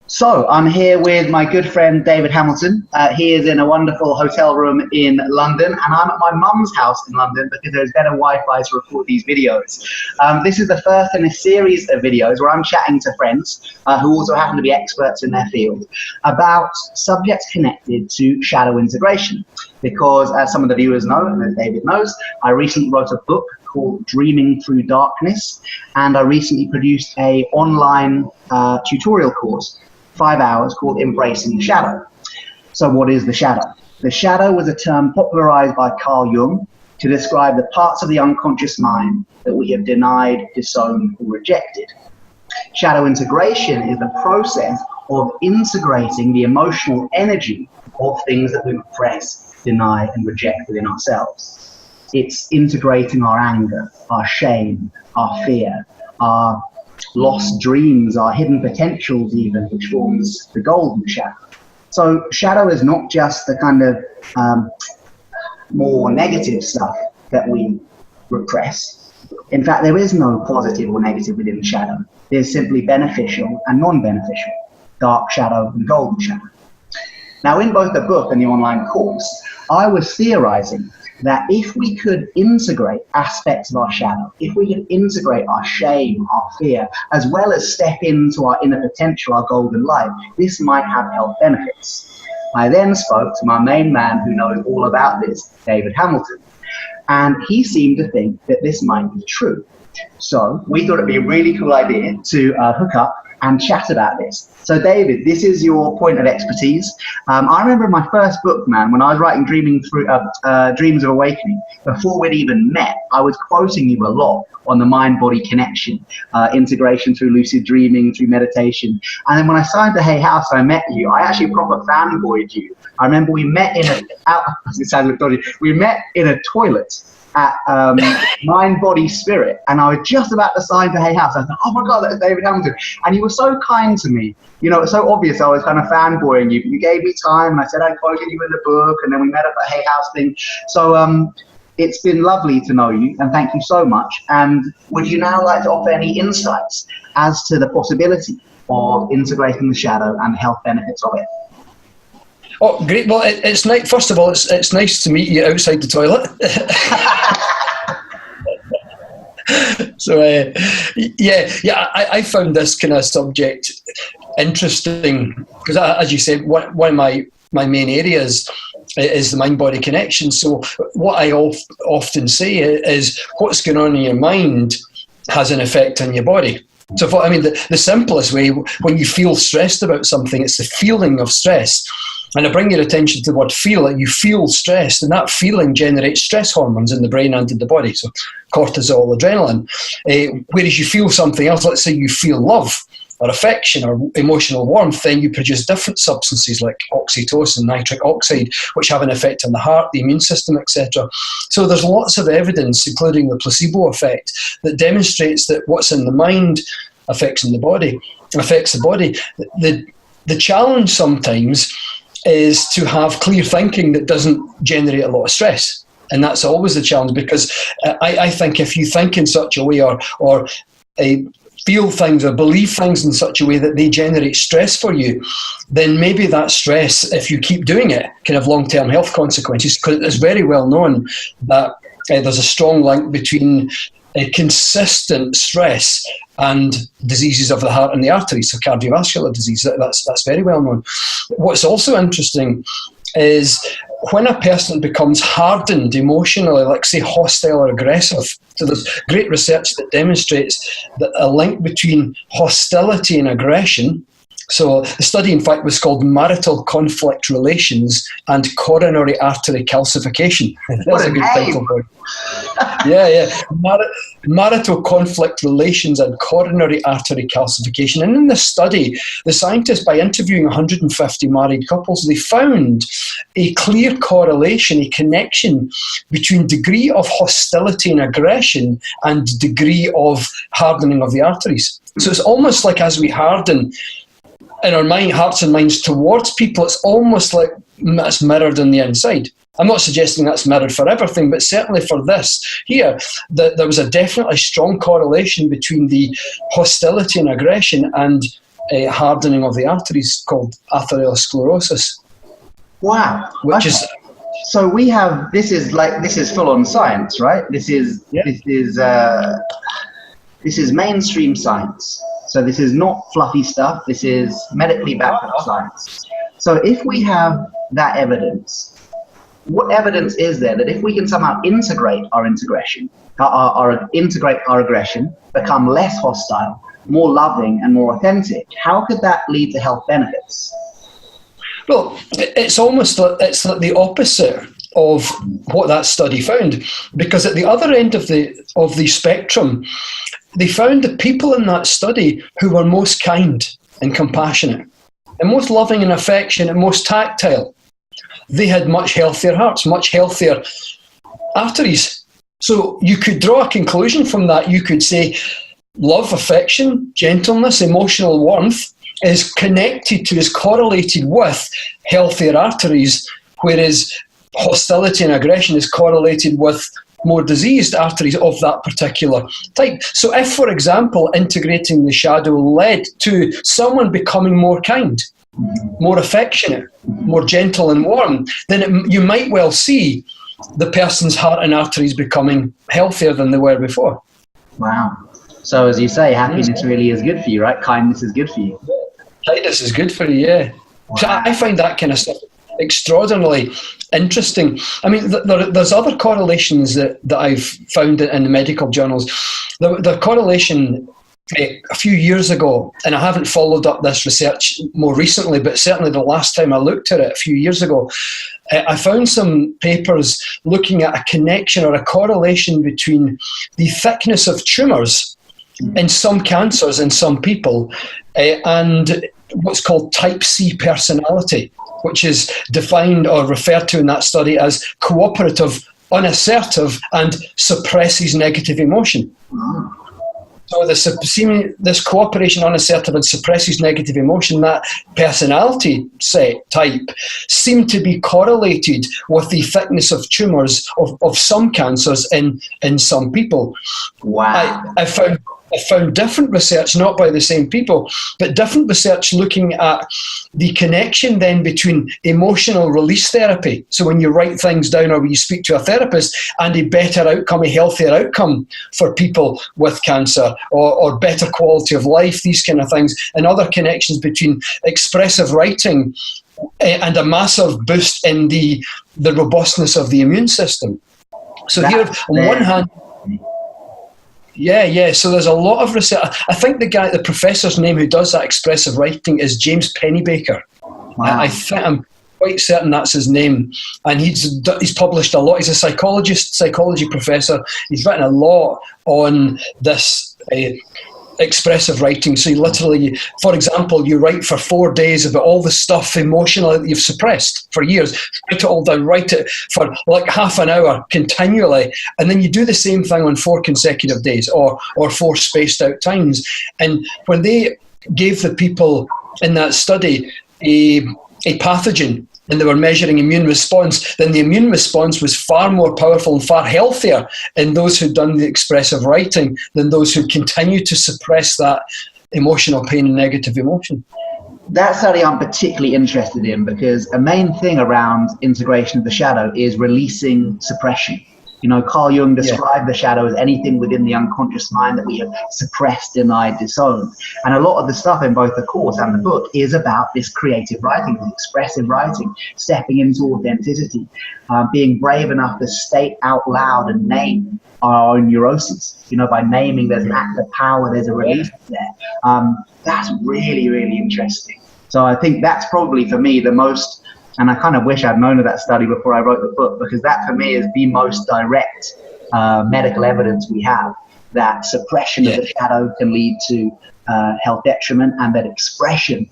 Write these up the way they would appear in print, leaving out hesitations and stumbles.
So I'm here with my good friend David Hamilton. He is in a wonderful hotel room in London, and I'm at my mum's house in London because there's better Wi-Fi to record these videos. This is the first in a series of videos where I'm chatting to friends who also happen to be experts in their field about subjects connected to shadow integration. Because as some of the viewers know, and as David knows, I recently wrote a book called Dreaming Through Darkness, and I recently produced an online tutorial course, 5 hours, called Embracing the Shadow. So what is the shadow? The shadow was a term popularized by Carl Jung to describe the parts of the unconscious mind that we have denied, disowned, or rejected. Shadow integration is the process of integrating the emotional energy of things that we repress, deny, and reject within ourselves. It's integrating our anger, our shame, our fear, our lost dreams, our hidden potentials even, which forms the golden shadow. So shadow is not just the kind of more negative stuff that we repress. In fact, there is no positive or negative within the shadow. There's simply beneficial and non-beneficial, dark shadow and golden shadow. Now, in both the book and the online course, I was theorizing that if we could integrate aspects of our shadow, if we could integrate our shame, our fear, as well as step into our inner potential, our golden light, this might have health benefits. I then spoke to my main man who knows all about this, David Hamilton, and he seemed to think that this might be true. So we thought it'd be a really cool idea to hook up and chat about this. So David, this is your point of expertise. I remember in my first book, man, when I was writing Dreams of Awakening, before we'd even met, I was quoting you a lot on the mind-body connection, integration through lucid dreaming, through meditation. And then when I signed the Hay House, I met you. I actually proper fanboyed you. I remember we met in a toilet at Mind, Body, Spirit, and I was just about to sign for Hay House. I thought, oh my God, that's David Hamilton. And you were so kind to me. You know, it's so obvious I was kind of fanboying you. You gave me time, and I said I quoted you in the book, and then we met at the Hay House thing. So it's been lovely to know you, and thank you so much. And would you now like to offer any insights as to the possibility of integrating the shadow and the health benefits of it? Oh, great. Well, it's nice. First of all, it's nice to meet you outside the toilet. So, I found this kind of subject interesting because, as you said, one of my main areas is the mind-body connection. So what I often say is what's going on in your mind has an effect on your body. So, the simplest way, when you feel stressed about something, it's the feeling of stress. And I bring your attention to the word feel, and you feel stressed, and that feeling generates stress hormones in the brain and in the body, so cortisol, adrenaline. Whereas you feel something else, let's say you feel love or affection or emotional warmth, then you produce different substances like oxytocin, nitric oxide, which have an effect on the heart, the immune system, etc. So there's lots of evidence, including the placebo effect, that demonstrates that what's in the mind affects the body. The challenge sometimes is to have clear thinking that doesn't generate a lot of stress. And that's always the challenge, because I think if you think in such a way or feel things or believe things in such a way that they generate stress for you, then maybe that stress, if you keep doing it, can have long-term health consequences, because it's very well known that there's a strong link between consistent stress and diseases of the heart and the arteries, so cardiovascular disease. That's very well known. What's also interesting is when a person becomes hardened emotionally, like say hostile or aggressive, so there's great research that demonstrates that a link between hostility and aggression. So the study, in fact, was called Marital Conflict Relations and Coronary Artery Calcification. That's a good title for it. Yeah. Marital Conflict Relations and Coronary Artery Calcification. And in this study, the scientists, by interviewing 150 married couples, they found a clear correlation, a connection between degree of hostility and aggression and degree of hardening of the arteries. So it's almost like as we harden in our hearts and minds towards people, it's almost like that's mirrored on the inside. I'm not suggesting that's mirrored for everything, but certainly for this here, there was a definitely strong correlation between the hostility and aggression and hardening of the arteries called atherosclerosis. Wow. Which is... So we have, this is full on science, right? This is mainstream science. So this is not fluffy stuff. This is medically backed up science. So if we have that evidence, what evidence is there that if we can somehow integrate our aggression, become less hostile, more loving and more authentic, how could that lead to health benefits? Well, it's like the opposite of what that study found, because at the other end of the spectrum, they found the people in that study who were most kind and compassionate and most loving and affectionate and most tactile, they had much healthier hearts, much healthier arteries. So you could draw a conclusion from that. You could say love, affection, gentleness, emotional warmth is correlated with healthier arteries, whereas hostility and aggression is correlated with more diseased arteries of that particular type. So if, for example, integrating the shadow led to someone becoming more kind, more affectionate, more gentle and warm, then you might well see the person's heart and arteries becoming healthier than they were before. Wow. So as you say, happiness really is good for you, right? Kindness is good for you. Kindness is good for you, yeah. Wow. So I find that kind of stuff extraordinarily interesting. I mean, there's other correlations that I've found in the medical journals. The correlation a few years ago, and I haven't followed up this research more recently, but certainly the last time I looked at it a few years ago, I found some papers looking at a connection or a correlation between the thickness of tumours in some cancers in some people and what's called type C personality, which is defined or referred to in that study as cooperative, unassertive, and suppresses negative emotion. So this cooperation, unassertive, and suppresses negative emotion, that personality type, seemed to be correlated with the thickness of tumours of some cancers in some people. Wow. I found different research, not by the same people, but different research looking at the connection then between emotional release therapy. So when you write things down or when you speak to a therapist, and a better outcome, a healthier outcome for people with cancer, or better quality of life, these kind of things, and other connections between expressive writing and a massive boost in the robustness of the immune system. So here, on one hand, yeah. So there's a lot of research. I think the professor's name who does that expressive writing is James Pennebaker. Wow. I'm quite certain that's his name. And he's published a lot. He's a psychology professor. He's written a lot on this expressive writing. So you literally, for example, you write for 4 days about all the stuff emotionally that you've suppressed for years. Write it all down, write it for like half an hour continually, and then you do the same thing on 4 consecutive days or 4 spaced out times. And when they gave the people in that study a pathogen, and they were measuring immune response, then the immune response was far more powerful and far healthier in those who'd done the expressive writing than those who continued to suppress that emotional pain and negative emotion. That's study I'm particularly interested in, because a main thing around integration of the shadow is releasing suppression. You know, Carl Jung described the shadow as anything within the unconscious mind that we have suppressed, denied, disowned. And a lot of the stuff in both the course and the book is about this creative writing, this expressive writing, stepping into authenticity, being brave enough to state out loud and name our own neuroses. You know, by naming, there's an act of power, there's a release there. That's really, really interesting. So I think that's probably, for me, the most... And I kind of wish I'd known of that study before I wrote the book, because that for me is the most direct medical evidence we have that suppression of the shadow can lead to health detriment, and that expression,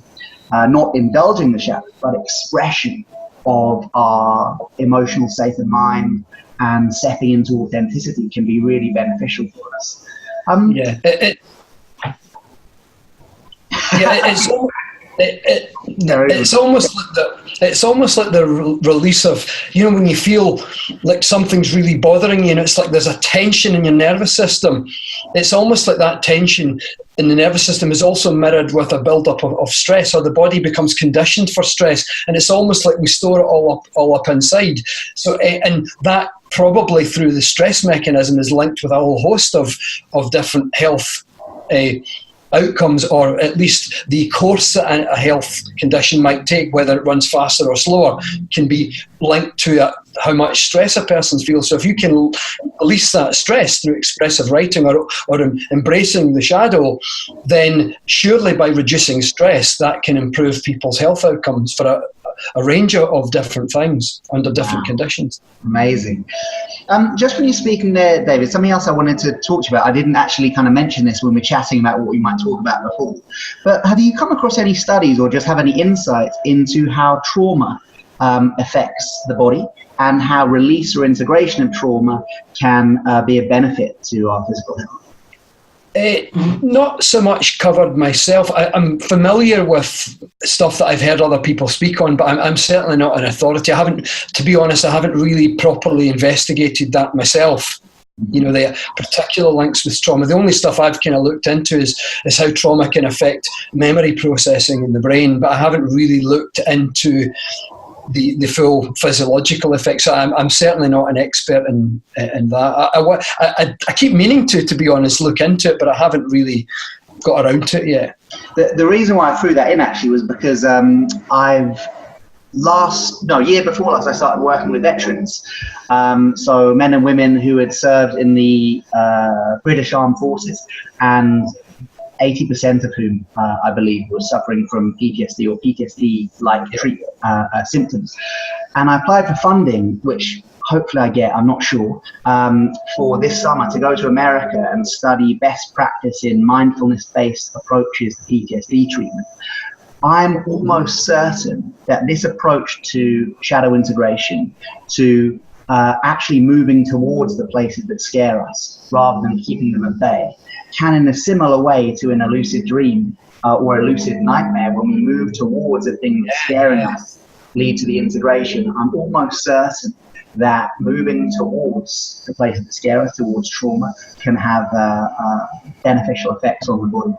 not indulging the shadow, but expression of our emotional state of mind and stepping into authenticity can be really beneficial for us. It's almost like the release of, you know, when you feel like something's really bothering you and it's like there's a tension in your nervous system. It's almost like that tension in the nervous system is also mirrored with a build-up of stress, or the body becomes conditioned for stress, and it's almost like we store it all up inside. So, and that probably through the stress mechanism is linked with a whole host of different health outcomes, or at least the course that a health condition might take, whether it runs faster or slower, can be linked to how much stress a person feels. So if you can release that stress through expressive writing or embracing the shadow, then surely by reducing stress, that can improve people's health outcomes for a range of different things under different conditions. Amazing. Just when you're speaking there, David, something else I wanted to talk to you about. I didn't actually kind of mention this when we're chatting about what we might talk about before, but have you come across any studies or just have any insights into how trauma affects the body, and how release or integration of trauma can be a benefit to our physical health? Not so much covered myself. I'm familiar with stuff that I've heard other people speak on, but I'm certainly not an authority. To be honest, I haven't really properly investigated that myself. You know, the particular links with trauma. The only stuff I've kind of looked into is how trauma can affect memory processing in the brain, but I haven't really looked into the full physiological effects. So I'm certainly not an expert in that. I keep meaning to be honest, look into it, but I haven't really got around to it yet. The reason why I threw that in actually was because year before last, I started working with veterans. So men and women who had served in the British Armed Forces, and 80% of whom, I believe, were suffering from PTSD or PTSD-like symptoms. And I applied for funding, which hopefully I get, I'm not sure, for this summer to go to America and study best practice in mindfulness-based approaches to PTSD treatment. I'm almost certain that this approach to shadow integration, to actually moving towards the places that scare us rather than keeping them at bay, can, in a similar way to in a lucid dream or a lucid nightmare, when we move towards the thing that's scaring us, lead to the integration. I'm almost certain that moving towards the places that scare us, towards trauma, can have beneficial effects on the body.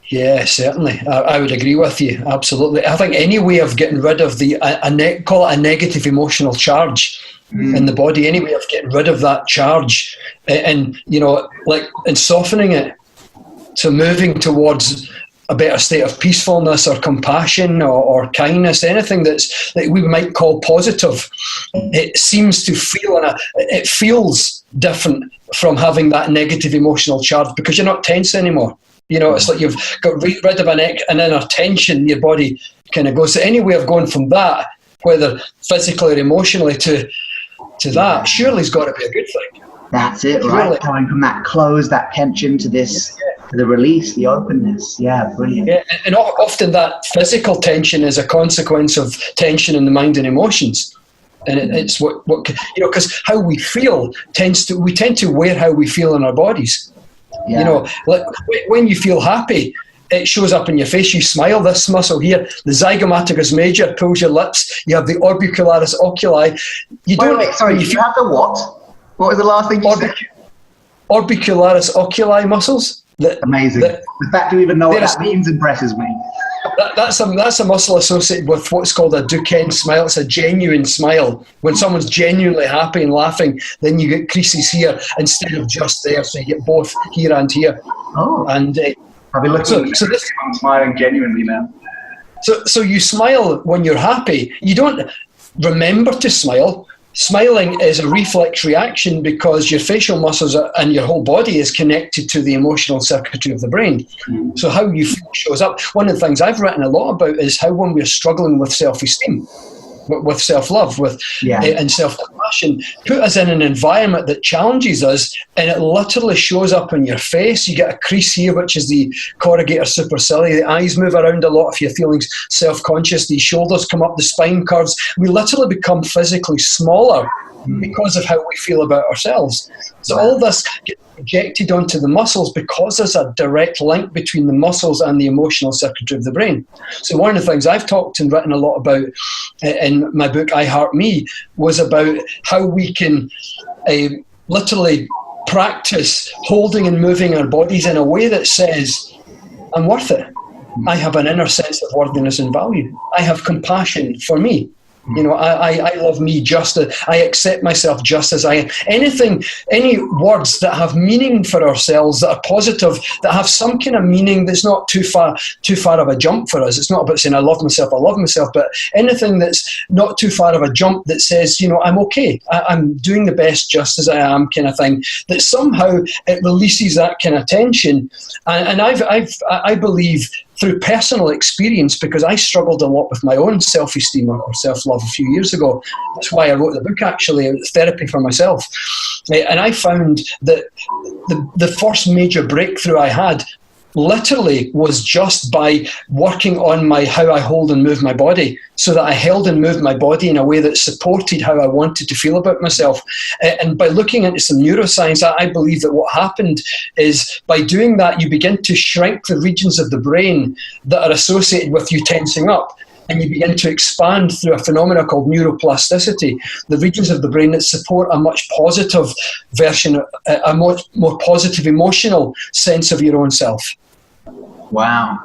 Yeah, certainly. I would agree with you. Absolutely. I think any way of getting rid of call it a negative emotional charge in the body, any way of getting rid of that charge and softening it, so moving towards a better state of peacefulness or compassion or kindness, anything that we might call positive, it seems to feel, it feels different from having that negative emotional charge, because you're not tense anymore. You know, it's like you've got rid of an inner tension, your body kind of goes. So any way of going from that, whether physically or emotionally, to that, surely has got to be a good thing. That's it, right? Really. Going from that close, that tension, to this, to the release, the openness. Yeah, brilliant. Yeah, and often that physical tension is a consequence of tension in the mind and emotions. And it's what because how we feel we tend to wear how we feel in our bodies. Yeah. You know, like when you feel happy, it shows up in your face. You smile. This muscle here, the zygomaticus major, pulls your lips. You have the orbicularis oculi. You don't. Wait, sorry, you have the what? What was the last thing you said? Orbicularis oculi muscles. Amazing. The fact you even know what that means impresses me. That's a muscle associated with what's called a Duquesne smile. It's a genuine smile. When someone's genuinely happy and laughing, then you get creases here instead of just there, so you get both here and here. Oh. And I've been looking I'm smiling genuinely now. So you smile when you're happy. You don't remember to smile. Smiling is a reflex reaction because your facial muscles and your whole body is connected to the emotional circuitry of the brain. So how you feel shows up. One of the things I've written a lot about is how when we're struggling with self-esteem, with self-love, and self-compassion, put us in an environment that challenges us, and it literally shows up on your face. You get a crease here, which is the corrugator supercilii. The eyes move around a lot if you're feeling self-conscious. The shoulders come up, the spine curves. We literally become physically smaller because of how we feel about ourselves. So all this gets projected onto the muscles because there's a direct link between the muscles and the emotional circuitry of the brain. So one of the things I've talked and written a lot about in my book I Heart Me was about how we can literally practice holding and moving our bodies in a way that says, I'm worth it. I have an inner sense of worthiness and value. I have compassion for me. You know, I love me just as I accept myself just as I am. Any words that have meaning for ourselves, that are positive, that have some kind of meaning that's not too far of a jump for us. It's not about saying I love myself, but anything that's not too far of a jump that says, you know, I'm okay. I'm doing the best just as I am, kind of thing. That somehow it releases that kind of tension. And I believe, through personal experience, because I struggled a lot with my own self-esteem or self-love a few years ago. That's why I wrote the book, actually. It was therapy for myself. And I found that the first major breakthrough I had literally was just by working on how I hold and move my body, so that I held and moved my body in a way that supported how I wanted to feel about myself. And by looking into some neuroscience, I believe that what happened is, by doing that, you begin to shrink the regions of the brain that are associated with you tensing up, and you begin to expand through a phenomenon called neuroplasticity, the regions of the brain that support a much positive version, a much more positive emotional sense of your own self. Wow.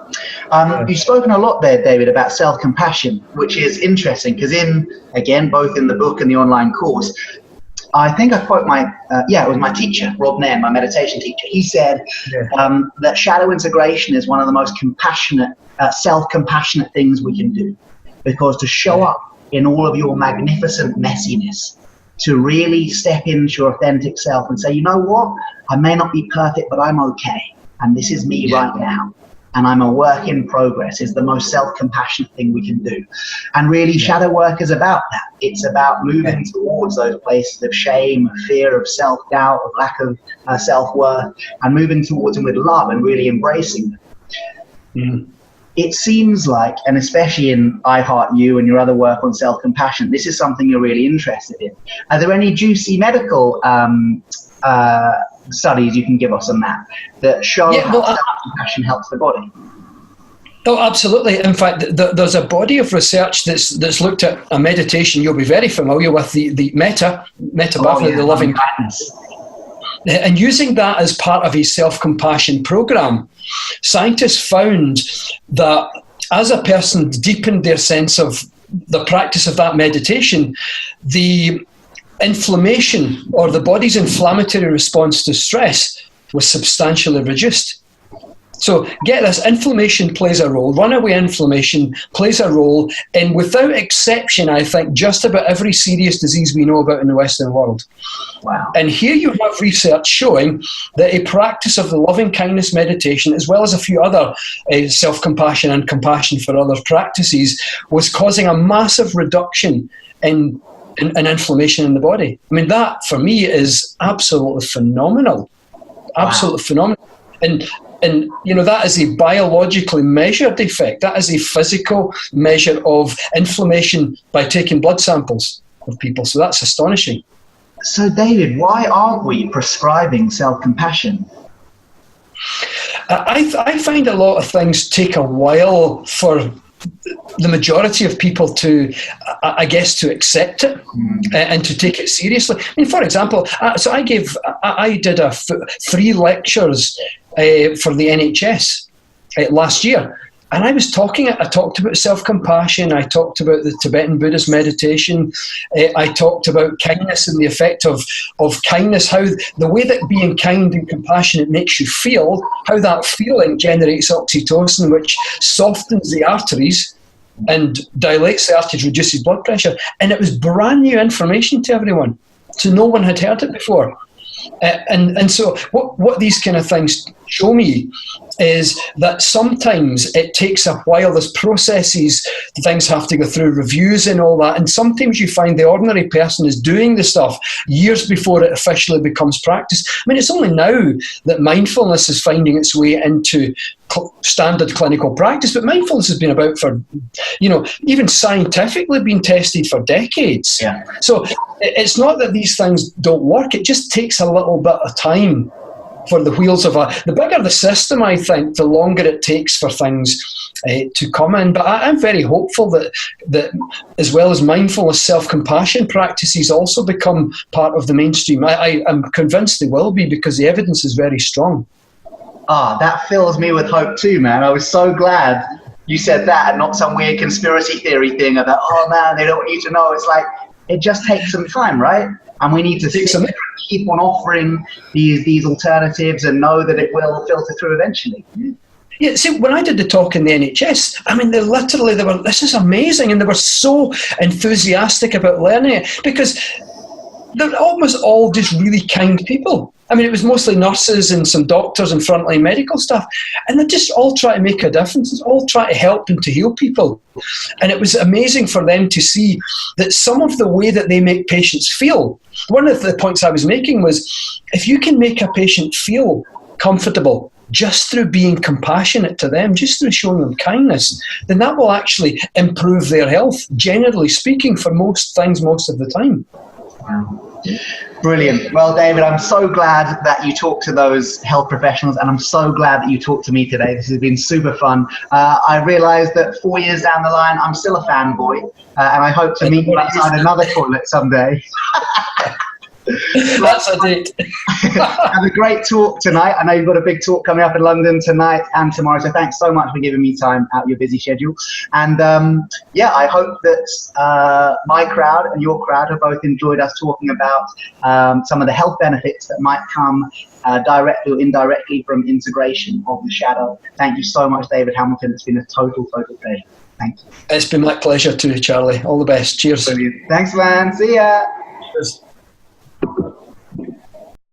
You've spoken a lot there, David, about self-compassion, which is interesting because both in the book and the online course, I think I quote it was my teacher, Rob Nairn, my meditation teacher. He said that shadow integration is one of the most compassionate, self-compassionate things we can do, because to show up in all of your magnificent messiness, to really step into your authentic self and say, you know what, I may not be perfect, but I'm okay. And this is me right now. And I'm a work in progress, is the most self-compassionate thing we can do. And really, shadow work is about that. It's about moving towards those places of shame, of fear, of self-doubt, of lack of self-worth, and moving towards them with love and really embracing them. Mm. It seems like, and especially in I Heart You and your other work on self-compassion, this is something you're really interested in. Are there any juicy medical studies you can give us on that show how self-compassion helps the body? Oh, absolutely. In fact, there's a body of research that's looked at a meditation. You'll be very familiar with the metta the loving kindness. And using that as part of a self-compassion program, scientists found that as a person deepened their sense of the practice of that meditation, the inflammation, or the body's inflammatory response to stress, was substantially reduced. So get this, inflammation plays a role, runaway inflammation plays a role in, without exception, I think, just about every serious disease we know about in the Western world. Wow. And here you have research showing that a practice of the loving kindness meditation, as well as a few other self-compassion and compassion for other practices, was causing a massive reduction in inflammation in the body. I mean, that for me is absolutely phenomenal. Absolutely phenomenal. And you know, that is a biologically measured effect. That is a physical measure of inflammation by taking blood samples of people. So that's astonishing. So David, why aren't we prescribing self-compassion? I find a lot of things take a while for the majority of people to, I guess, to accept it and to take it seriously. I mean, for example, I did 3 lectures for the NHS last year, and I talked about self-compassion, I talked about the Tibetan Buddhist meditation, I talked about kindness and the effect of kindness, how the way that being kind and compassionate makes you feel, how that feeling generates oxytocin, which softens the arteries and dilates the arteries, reduces blood pressure. And it was brand new information to everyone. So no one had heard it before. And so what these kind of things show me is that sometimes it takes a while. There's processes, things have to go through reviews and all that. And sometimes you find the ordinary person is doing the stuff years before it officially becomes practice. I mean, it's only now that mindfulness is finding its way into standard clinical practice, but mindfulness has been about for, even scientifically been tested for decades. Yeah. So it's not that these things don't work. It just takes a little bit of time for the wheels of the bigger the system, I think, the longer it takes for things to come in. But I'm very hopeful that as well as mindfulness, self-compassion practices also become part of the mainstream. I'm convinced they will be, because the evidence is very strong. That fills me with hope too, man. I was so glad you said that, and not some weird conspiracy theory thing about, oh man, they don't want you to know. It's like, it just takes some time, right? And we need to keep on offering these alternatives and know that it will filter through eventually. Yeah, see, when I did the talk in the NHS, I mean, they were, this is amazing, and they were so enthusiastic about learning it, because they're almost all just really kind people. I mean, it was mostly nurses and some doctors and frontline medical staff, and they just all try to make a difference, all try to help and to heal people. And it was amazing for them to see that some of the way that they make patients feel, one of the points I was making was, if you can make a patient feel comfortable just through being compassionate to them, just through showing them kindness, then that will actually improve their health, generally speaking, for most things, most of the time. Brilliant. Well, David, I'm so glad that you talked to those health professionals, and I'm so glad that you talked to me today. This has been super fun. I realised that 4 years down the line, I'm still a fanboy, and I hope to meet you outside another toilet someday. That's a date. Have a great talk tonight. I know you've got a big talk coming up in London tonight and tomorrow, so thanks so much for giving me time out of your busy schedule. And I hope that my crowd and your crowd have both enjoyed us talking about some of the health benefits that might come directly or indirectly from integration of the shadow. Thank you so much, David Hamilton. It's been a total pleasure. Thank you. It's been my pleasure too, Charlie. All the best. Cheers. Brilliant. Thanks, man. See ya. Cheers.